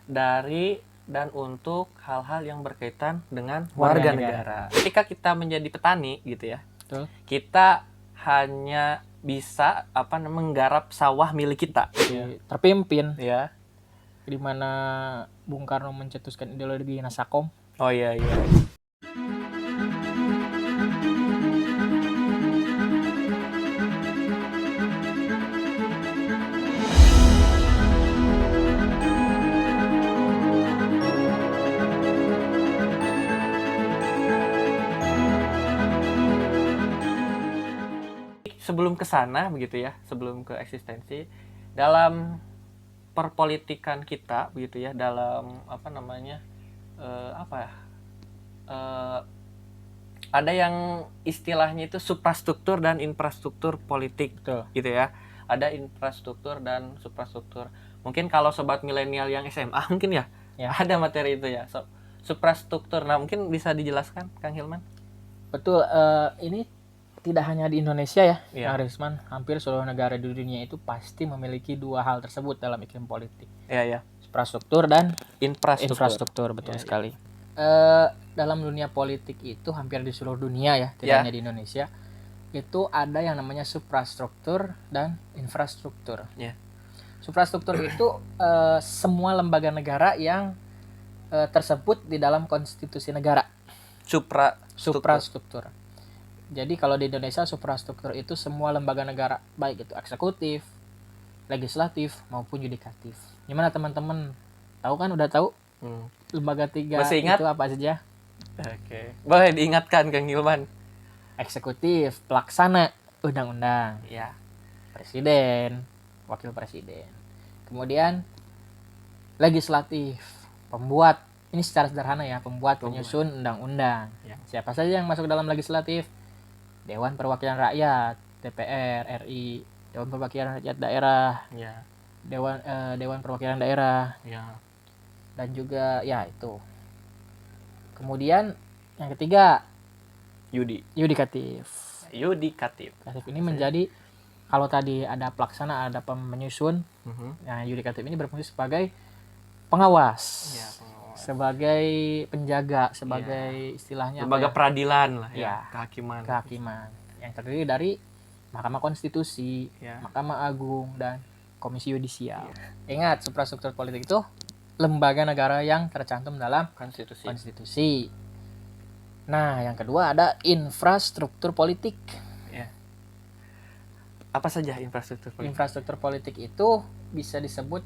dari dan untuk hal-hal yang berkaitan dengan Warga warga negara. Ketika kita menjadi petani gitu ya, Betul. kita hanya bisa menggarap sawah milik kita. Terpimpin Ya. di mana Bung Karno mencetuskan ideologi Nasakom. Oh iya. Sebelum ke sana begitu ya, sebelum ke eksistensi, dalam perpolitikan kita begitu ya, dalam ada yang istilahnya itu suprastruktur dan infrastruktur politik. Betul. Gitu ya. Ada infrastruktur dan suprastruktur. Mungkin kalau sobat milenial yang SMA mungkin ya, ada materi itu ya. Suprastruktur. Nah, mungkin bisa dijelaskan Kang Hilman? Betul, ini tidak hanya di Indonesia ya, Kang Risman. Hampir seluruh negara di dunia itu pasti memiliki dua hal tersebut dalam iklim politik. Iya. Infrastruktur dan infrastruktur. Betul sekali. Dalam dunia politik itu hampir di seluruh dunia ya, tidak hanya di Indonesia, itu ada yang namanya suprastruktur dan infrastruktur. Suprastruktur itu semua lembaga negara yang tersebut di dalam konstitusi negara. Suprastruktur. Jadi kalau di Indonesia suprastruktur itu semua lembaga negara, baik itu eksekutif, legislatif maupun yudikatif. Gimana teman-teman? Tahu kan? Udah tahu? Lembaga tiga itu apa saja? Oke. Boleh diingatkan Kang Hilman. Eksekutif, pelaksana undang-undang. Ya. Presiden, wakil presiden. Kemudian legislatif, pembuat. Ini secara sederhana ya, pembuat penyusun undang-undang. Ya. Siapa saja yang masuk dalam legislatif? Dewan Perwakilan Rakyat, DPR RI, Dewan Perwakilan Rakyat Daerah, Dewan Perwakilan Daerah, dan juga ya itu. Kemudian yang ketiga, yudikatif. Ini menjadi, kalau tadi ada pelaksana, ada penyusun, nah yudikatif ini berfungsi sebagai pengawas, sebagai penjaga, sebagai istilahnya lembaga peradilan lah ya, kehakiman yang terdiri dari Mahkamah Konstitusi, Mahkamah Agung, dan Komisi Yudisial. Ingat, suprastruktur politik itu lembaga negara yang tercantum dalam konstitusi. Nah, yang kedua ada infrastruktur politik. Apa saja infrastruktur politik? Infrastruktur politik itu bisa disebut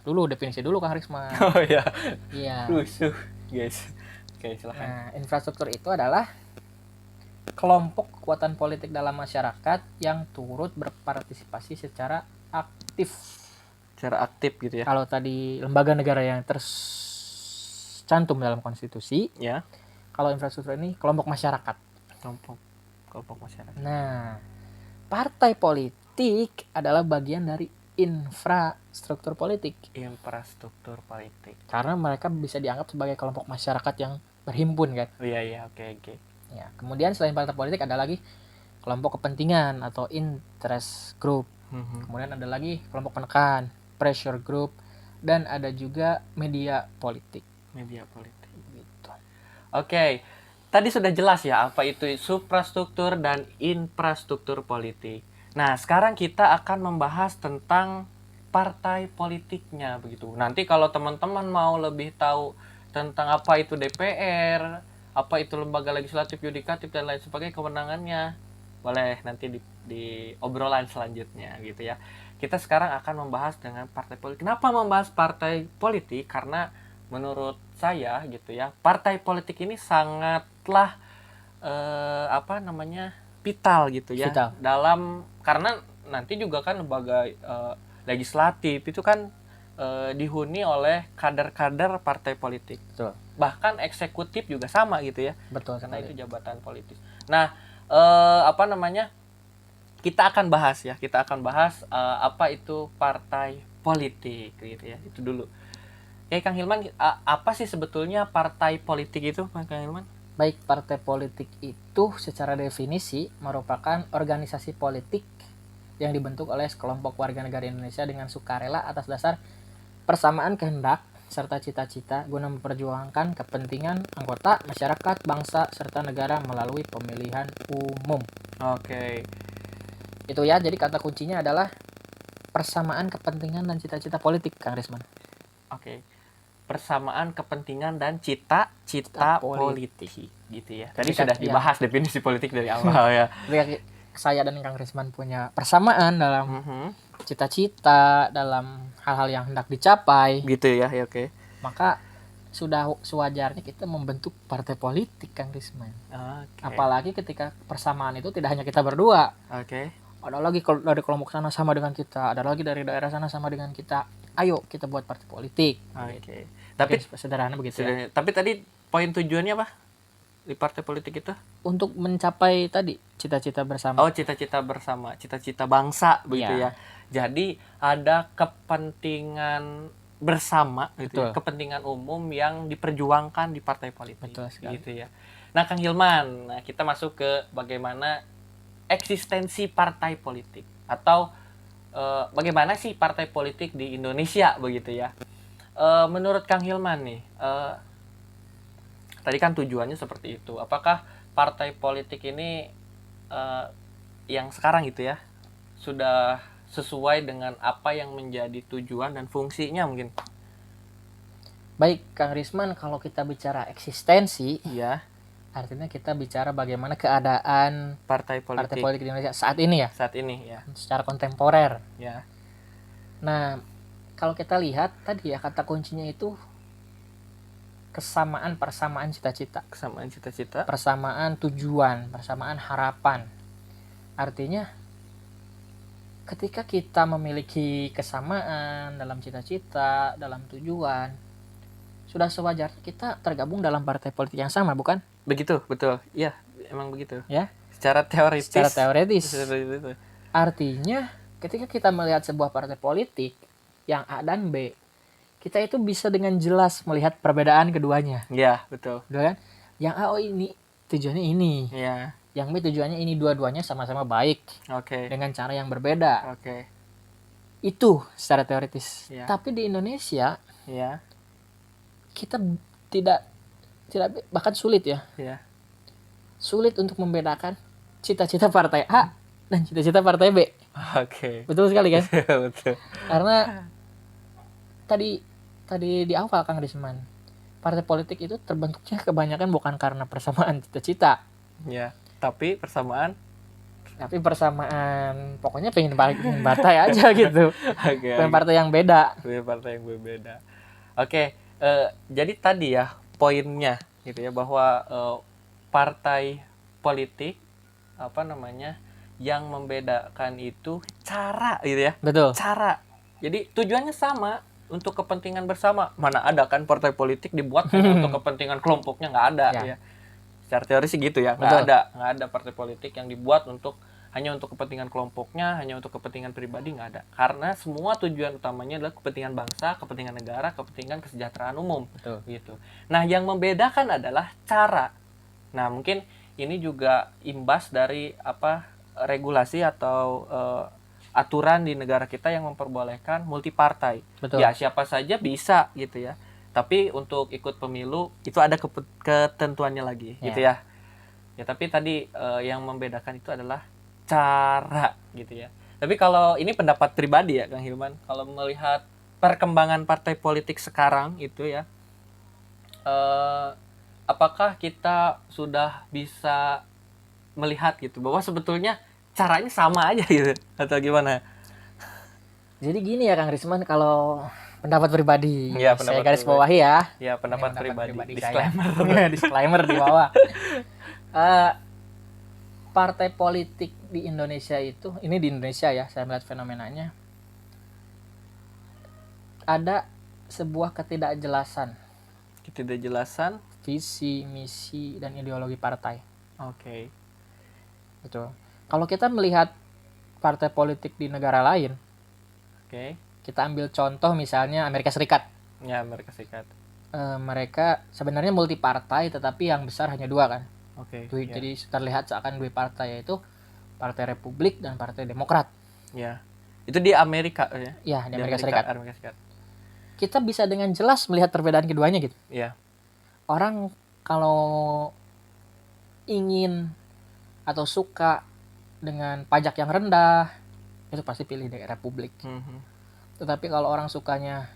dulu, definisi dulu Kang Risman. Oh iya. Rusuh, guys. Oke, silakan. Nah, infrastruktur itu adalah kelompok kekuatan politik dalam masyarakat yang turut berpartisipasi secara aktif. Gitu ya. Kalau tadi lembaga negara yang tercantum dalam konstitusi, kalau infrastruktur ini kelompok masyarakat. Kelompok masyarakat. Nah, partai politik adalah bagian dari infrastruktur politik. Karena mereka bisa dianggap sebagai kelompok masyarakat yang berhimpun kan. Oh iya, oke. Ya, kemudian selain partai politik ada lagi kelompok kepentingan atau interest group. Kemudian ada lagi kelompok penekan, pressure group, dan ada juga media politik. Gitu. Oke. Tadi sudah jelas ya apa itu suprastruktur dan infrastruktur politik. Nah, sekarang kita akan membahas tentang partai politiknya begitu. Nanti kalau teman-teman mau lebih tahu tentang apa itu DPR, apa itu lembaga legislatif, yudikatif, dan lain sebagainya, kewenangannya, boleh nanti di obrolan selanjutnya gitu ya. Kita sekarang akan membahas dengan partai politik. Kenapa membahas partai politik? Karena menurut saya gitu ya, partai politik ini sangatlah vital gitu ya. Dalam, karena nanti juga kan lembaga legislatif itu kan dihuni oleh kader-kader partai politik. Betul. Bahkan eksekutif juga sama gitu ya. Betul. Karena itu jabatan politis. Nah, kita akan bahas apa itu partai politik gitu ya. Itu dulu. Oke, Kang Hilman, apa sih sebetulnya partai politik itu, Kang Hilman? Baik, partai politik itu secara definisi merupakan organisasi politik yang dibentuk oleh sekelompok warga negara Indonesia dengan sukarela atas dasar persamaan kehendak, serta cita-cita guna memperjuangkan kepentingan anggota, masyarakat, bangsa, serta negara melalui pemilihan umum. Oke. Itu ya, jadi kata kuncinya adalah persamaan kepentingan dan cita-cita politik, Kang Risman. Oke. Persamaan kepentingan dan cita-cita Politik. politik gitu ya. Tadi Ketika- sudah dibahas definisi politik dari awal ya. Ketika saya dan Kang Risman punya persamaan dalam Mhm. cita-cita, dalam hal-hal yang hendak dicapai, Gitu ya, ya oke. maka sudah sewajarnya kita membentuk partai politik, Kang Risman. Oke. Apalagi ketika persamaan itu tidak hanya kita berdua, Oke. ada lagi dari kelompok sana sama dengan kita, ada lagi dari daerah sana sama dengan kita. Ayo kita buat partai politik. Oke. Tapi Oke, sederhana begitu ya. tapi tadi poin tujuannya apa? Di partai politik itu? Untuk mencapai tadi cita-cita bersama. Oh, cita-cita bersama, cita-cita bangsa begitu Iya. ya. Jadi ada kepentingan bersama gitu ya, Betul. kepentingan umum yang diperjuangkan di partai politik. Betul sekali. Gitu ya. Nah, Kang Hilman, nah kita masuk ke bagaimana eksistensi partai politik atau bagaimana sih partai politik di Indonesia begitu ya. Menurut Kang Hilman nih, tadi kan tujuannya seperti itu. Apakah partai politik ini yang sekarang gitu ya sudah sesuai dengan apa yang menjadi tujuan dan fungsinya mungkin? Baik, Kang Risman, kalau kita bicara eksistensi, Iya, artinya kita bicara bagaimana keadaan partai partai politik politik di Indonesia saat ini ya, saat ini ya. secara kontemporer. Ya. Nah, kalau kita lihat tadi ya, kata kuncinya itu persamaan cita-cita, Kesamaan cita-cita. persamaan tujuan, persamaan harapan. Artinya ketika kita memiliki kesamaan dalam cita-cita, dalam tujuan, sudah sewajarnya kita tergabung dalam partai politik yang sama, bukan? Begitu, betul. Iya, emang begitu. Ya. Secara teoritis. Secara teoritis. Seperti itu. Artinya ketika kita melihat sebuah partai politik yang A dan B, kita itu bisa dengan jelas melihat perbedaan keduanya, Iya, betul. betul kan? Yang A, oh ini tujuannya ini, Iya. yang B tujuannya ini, dua-duanya sama-sama baik Oke. dengan cara yang berbeda. Oke. Itu secara teoritis. Iya. Tapi di Indonesia Iya. kita tidak bahkan sulit ya, Iya. sulit untuk membedakan cita-cita partai A dan cita-cita partai B. Oke. Betul sekali kan? Betul. Karena tadi di awal, Kang Risman, partai politik itu terbentuknya kebanyakan bukan karena persamaan cita-cita, Ya, tapi persamaan. tapi persamaan pokoknya pengen partai aja gitu, Oke. pengen partai yang beda. Dua partai yang berbeda. Oke, jadi tadi ya poinnya gitu ya bahwa partai politik apa namanya yang membedakan itu cara gitu ya, Betul. cara. Jadi tujuannya sama untuk kepentingan bersama. Mana ada kan partai politik dibuat hanya untuk kepentingan kelompoknya, nggak ada Ya. ya. Secara teori sih gitu ya, Betul. nggak ada partai politik yang dibuat hanya untuk kepentingan kelompoknya, hanya untuk kepentingan pribadi, nggak ada. Karena semua tujuan utamanya adalah kepentingan bangsa, kepentingan negara, kepentingan kesejahteraan umum. Betul. Gitu. Nah, yang membedakan adalah cara. Nah, mungkin ini juga imbas dari regulasi atau aturan di negara kita yang memperbolehkan multipartai. Betul. Ya, siapa saja bisa gitu ya. Tapi untuk ikut pemilu itu ada ketentuannya lagi gitu ya. Ya, tapi tadi yang membedakan itu adalah cara gitu ya. Tapi kalau ini pendapat pribadi ya, Kang Hilman, kalau melihat perkembangan partai politik sekarang itu ya, apakah kita sudah bisa melihat gitu bahwa sebetulnya caranya sama aja gitu atau gimana? Jadi gini ya, Kang Risman, kalau pendapat pribadi, Ya, saya pendapat garis pribadi. bawahi ya. Ya, pendapat Ini pribadi. saya. Disclaimer. Disclaimer di bawah. Partai politik di Indonesia itu, ini di Indonesia ya, saya melihat fenomenanya, ada sebuah ketidakjelasan Ketidakjelasan. visi, misi, dan ideologi partai. Oke. Betul. Kalau kita melihat partai politik di negara lain, Oke. kita ambil contoh misalnya Amerika Serikat. Ya, Amerika Serikat. Mereka sebenarnya multi partai, tetapi yang besar hanya dua kan. Oke. Ya. Jadi terlihat seakan dua partai, yaitu Partai Republik dan Partai Demokrat. Ya. Itu di Amerika ya. Ya, di Amerika Serikat. Amerika Serikat. kita bisa dengan jelas melihat perbedaan keduanya gitu. Iya. Orang kalau ingin atau suka dengan pajak yang rendah, itu pasti pilih daerah publik. Tetapi kalau orang sukanya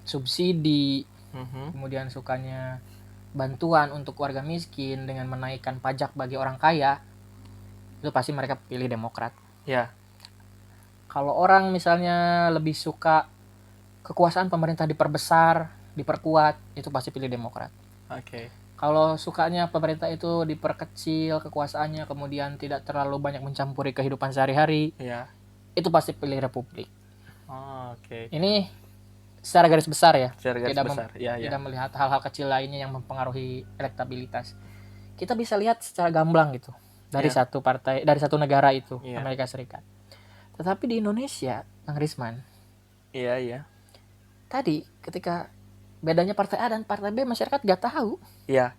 subsidi, kemudian sukanya bantuan untuk warga miskin dengan menaikkan pajak bagi orang kaya, itu pasti mereka pilih Demokrat. Ya. Kalau orang misalnya lebih suka kekuasaan pemerintah diperbesar, diperkuat, itu pasti pilih Demokrat. Oke. Kalau sukanya pemerintah itu diperkecil kekuasaannya, kemudian tidak terlalu banyak mencampuri kehidupan sehari-hari, Ya. itu pasti pilih Republik. Oke. Ini secara garis besar ya. Secara garis besar. Tidak melihat hal-hal kecil lainnya yang mempengaruhi elektabilitas. Kita bisa lihat secara gamblang gitu dari satu partai, dari satu negara itu, Amerika Serikat. Tetapi di Indonesia, Kang Risman. Iya. Tadi ketika bedanya partai A dan partai B, masyarakat nggak tahu. Iya.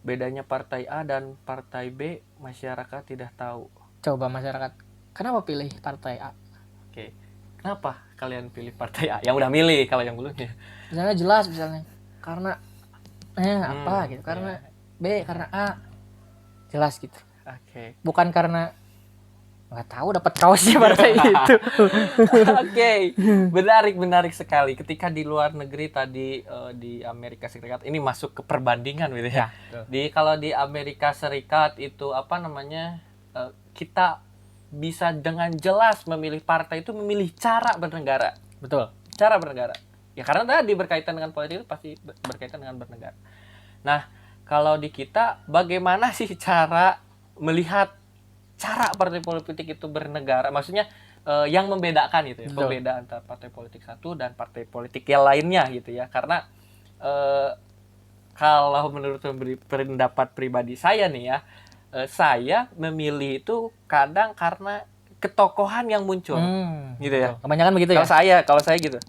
Bedanya partai A dan partai B, masyarakat tidak tahu. Coba masyarakat, kenapa pilih partai A? Oke. Kenapa kalian pilih partai A? Yang udah milih, kalau yang belum ya. Misalnya jelas, karena apa gitu, karena B, karena A, jelas gitu. Oke. Bukan karena nggak tahu dapat kaosnya partai itu. Oke. Menarik sekali. Ketika di luar negeri tadi di Amerika Serikat ini masuk ke perbandingan gitu ya. Kalau di Amerika Serikat itu kita bisa dengan jelas memilih partai itu memilih cara bernegara. Betul. Cara bernegara. Ya karena tadi berkaitan dengan politik itu pasti berkaitan dengan bernegara. Nah, kalau di kita bagaimana sih cara melihat cara partai politik itu bernegara? Maksudnya yang membedakan gitu ya, pembedaan antara partai politik satu dan partai politik yang lainnya gitu ya. Karena kalau menurut pendapat pribadi saya nih ya, saya memilih itu kadang karena ketokohan yang muncul, gitu ya. Kebanyakan begitu ya. Kalau saya gitu,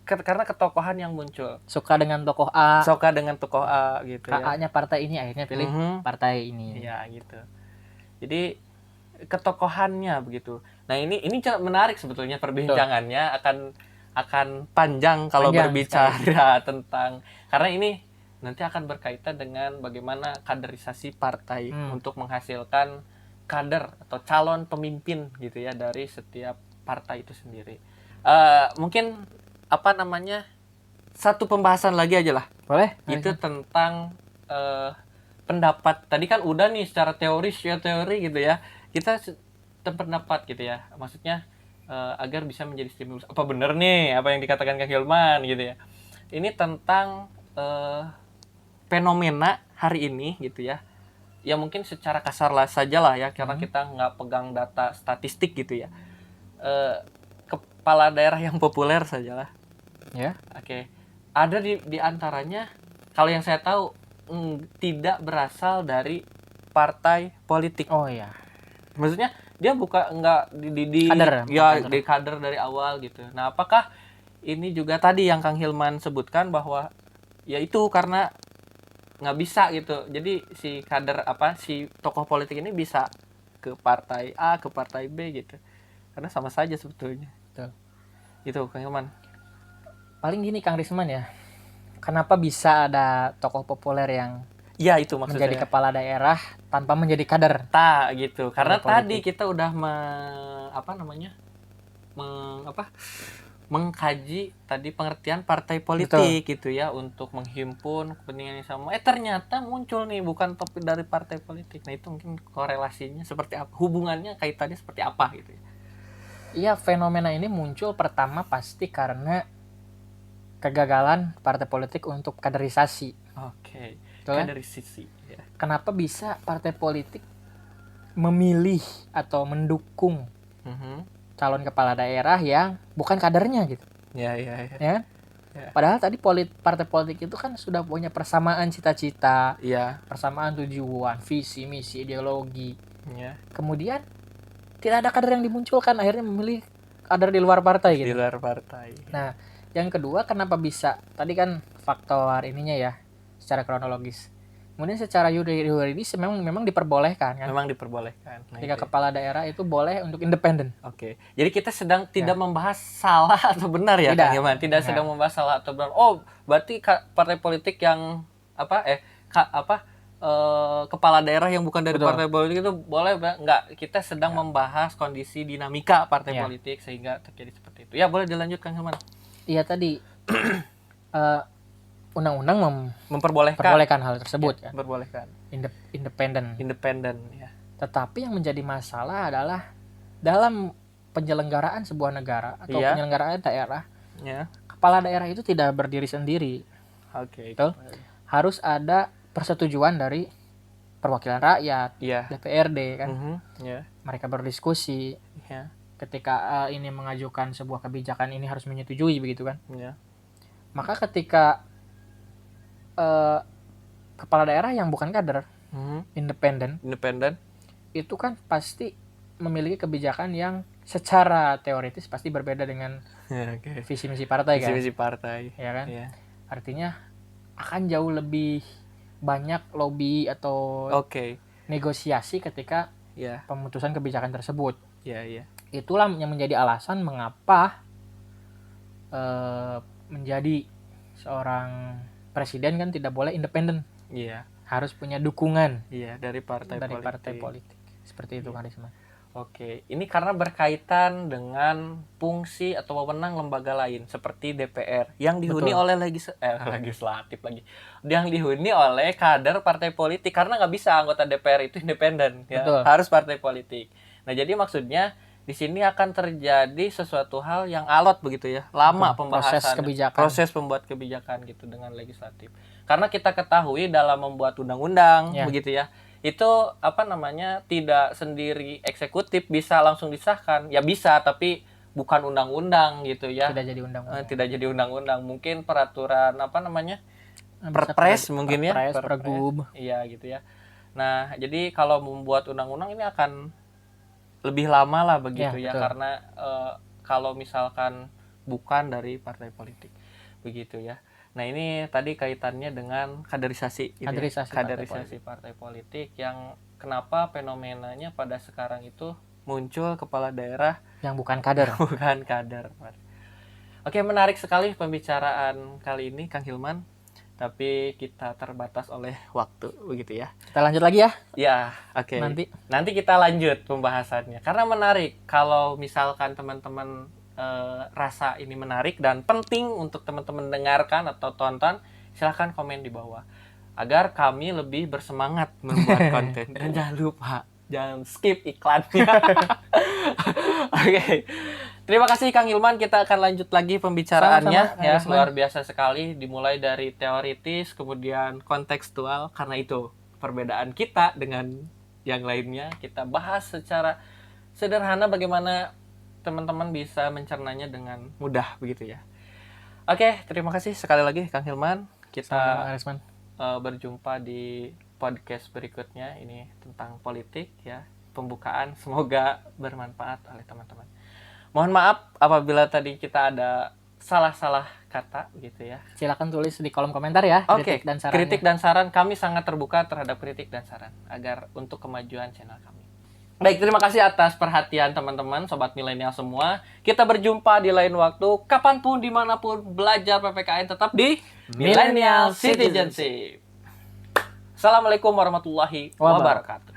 karena ketokohan yang muncul. Suka dengan tokoh A. Gitu ya. A-nya partai ini, akhirnya pilih partai ini. Ya gitu. Jadi ketokohannya begitu. Nah ini menarik sebetulnya perbincangannya akan panjang kalau berbicara tentang, karena ini nanti akan berkaitan dengan bagaimana kaderisasi partai untuk menghasilkan kader atau calon pemimpin gitu ya dari setiap partai itu sendiri. Mungkin satu pembahasan lagi aja lah. Boleh? Itu tentang pendapat. Tadi kan udah nih secara teori gitu ya. Kita pendapat gitu ya. Maksudnya agar bisa menjadi stimulus. Apa bener nih apa yang dikatakan Kang Hilman gitu ya. Ini tentang fenomena hari ini gitu ya. Ya mungkin secara kasar saja lah ya, karena kita nggak pegang data statistik gitu ya. Kepala daerah yang populer sajalah. Ya. Oke. Ada di antaranya, kalau yang saya tahu tidak berasal dari partai politik. Oh iya. Maksudnya dia nggak di kader dari awal gitu. Nah, apakah ini juga tadi yang Kang Hilman sebutkan bahwa ya itu karena nggak bisa gitu. Jadi si tokoh politik ini bisa ke partai A, ke partai B gitu. Karena sama saja sebetulnya. Betul. Itu Kang Hilman. Paling gini Kang Risman ya. Kenapa bisa ada tokoh populer yang itu menjadi kepala daerah tanpa menjadi kader? Gitu. Karena tadi kita udah mengkaji tadi pengertian partai politik. Betul. Gitu ya, untuk menghimpun kepentingan yang sama. Ternyata muncul nih bukan topik dari partai politik. Nah, itu mungkin korelasinya seperti apa? Hubungannya kaitannya seperti apa gitu ya. Iya, fenomena ini muncul pertama pasti karena kegagalan partai politik untuk kaderisasi. Oke. Kaderisasi. Ya. Kenapa bisa partai politik memilih atau mendukung calon kepala daerah yang bukan kadernya gitu? Ya. Padahal tadi partai politik itu kan sudah punya persamaan cita-cita, persamaan tujuan, visi, misi, ideologi. Ya. Kemudian tidak ada kader yang dimunculkan, akhirnya memilih kader di luar partai gitu. Di luar partai. Nah, yang kedua, kenapa bisa? Tadi kan faktor ininya ya, secara kronologis. Kemudian secara yuridis memang diperbolehkan kan. Memang diperbolehkan. Nah, Ketika itu. kepala daerah itu boleh untuk independen. Oke. Jadi kita sedang tidak membahas salah atau benar ya, Tidak. Kang Hilman. Tidak Enggak. sedang membahas salah atau benar. Oh, berarti partai politik yang kepala daerah yang bukan dari Betul. partai politik itu boleh enggak? Kita sedang membahas kondisi dinamika partai Ya. politik sehingga terjadi seperti itu. Ya, boleh dilanjutkan, Hilman. Iya tadi undang-undang Memperbolehkan. memperbolehkan hal tersebut kan. Memperbolehkan. Independen. Independen ya. Tetapi yang menjadi masalah adalah dalam penyelenggaraan sebuah negara atau Iya. penyelenggaraan daerah, Ya. kepala daerah itu tidak berdiri sendiri. Oke. Betul. Harus ada persetujuan dari perwakilan rakyat, Iya. DPRD kan. Ya. Mereka berdiskusi. Ya. Ketika ini mengajukan sebuah kebijakan ini harus menyetujui begitu kan. Ya. Maka ketika kepala daerah yang bukan kader, independen, itu kan pasti memiliki kebijakan yang secara teoritis pasti berbeda dengan Oke. visi misi partai kan. Visi partai. Ya kan? Ya. Artinya akan jauh lebih banyak lobby atau Oke. negosiasi ketika Ya. pemutusan kebijakan tersebut. Ya. Ya. Itulah yang menjadi alasan mengapa menjadi seorang presiden kan tidak boleh independen. Iya. Harus punya dukungan Iya, dari partai politik. Seperti itu, Kang Risman. Oke, ini karena berkaitan dengan fungsi atau wewenang lembaga lain seperti DPR yang dihuni Betul. oleh legislatif lagi, yang dihuni oleh kader partai politik karena nggak bisa anggota DPR itu independen, ya Betul. harus partai politik. Nah, jadi maksudnya di sini akan terjadi sesuatu hal yang alot begitu ya, lama Betul. pembahasan, proses pembuat kebijakan gitu dengan legislatif. Karena kita ketahui dalam membuat undang-undang, Ya. begitu ya. Itu tidak sendiri eksekutif bisa langsung disahkan. Ya bisa, tapi bukan undang-undang gitu ya. Tidak jadi undang-undang. Tidak jadi undang-undang, mungkin peraturan perpres mungkin ya. Pergub. Iya gitu ya. Nah, jadi kalau membuat undang-undang ini akan lebih lama lah begitu ya, betul. karena kalau misalkan bukan dari partai politik begitu ya. Nah, ini tadi kaitannya dengan kaderisasi gitu kaderisasi partai politik yang kenapa fenomenanya pada sekarang itu muncul kepala daerah yang bukan kader. bukan kader. Oke, menarik sekali pembicaraan kali ini Kang Hilman. Tapi kita terbatas oleh waktu begitu ya. Kita lanjut lagi ya. Ya, oke. Nanti kita lanjut pembahasannya karena menarik. Kalau misalkan teman-teman rasa ini menarik dan penting untuk teman-teman dengarkan atau tonton, silahkan komen di bawah agar kami lebih bersemangat membuat konten. Dan jangan lupa, jangan skip iklannya. Oke. Terima kasih Kang Hilman, kita akan lanjut lagi pembicaraannya. Sama-sama, ya, luar biasa sekali, dimulai dari teoritis kemudian kontekstual, karena itu perbedaan kita dengan yang lainnya. Kita bahas secara sederhana bagaimana teman-teman bisa mencernanya dengan mudah begitu ya. Oke, terima kasih sekali lagi Kang Hilman. Kita berjumpa di podcast berikutnya, ini tentang politik ya, pembukaan, semoga bermanfaat oleh teman-teman. Mohon maaf apabila tadi kita ada salah-salah kata gitu ya. Silakan tulis di kolom komentar ya. Oke, kritik dan saran kami sangat terbuka terhadap kritik dan saran agar untuk kemajuan channel kami. Baik, terima kasih atas perhatian teman-teman, sobat milenial semua. Kita berjumpa di lain waktu, kapanpun, dimanapun, belajar PPKN tetap di Millennial Citizenship. Assalamualaikum warahmatullahi wabarakatuh.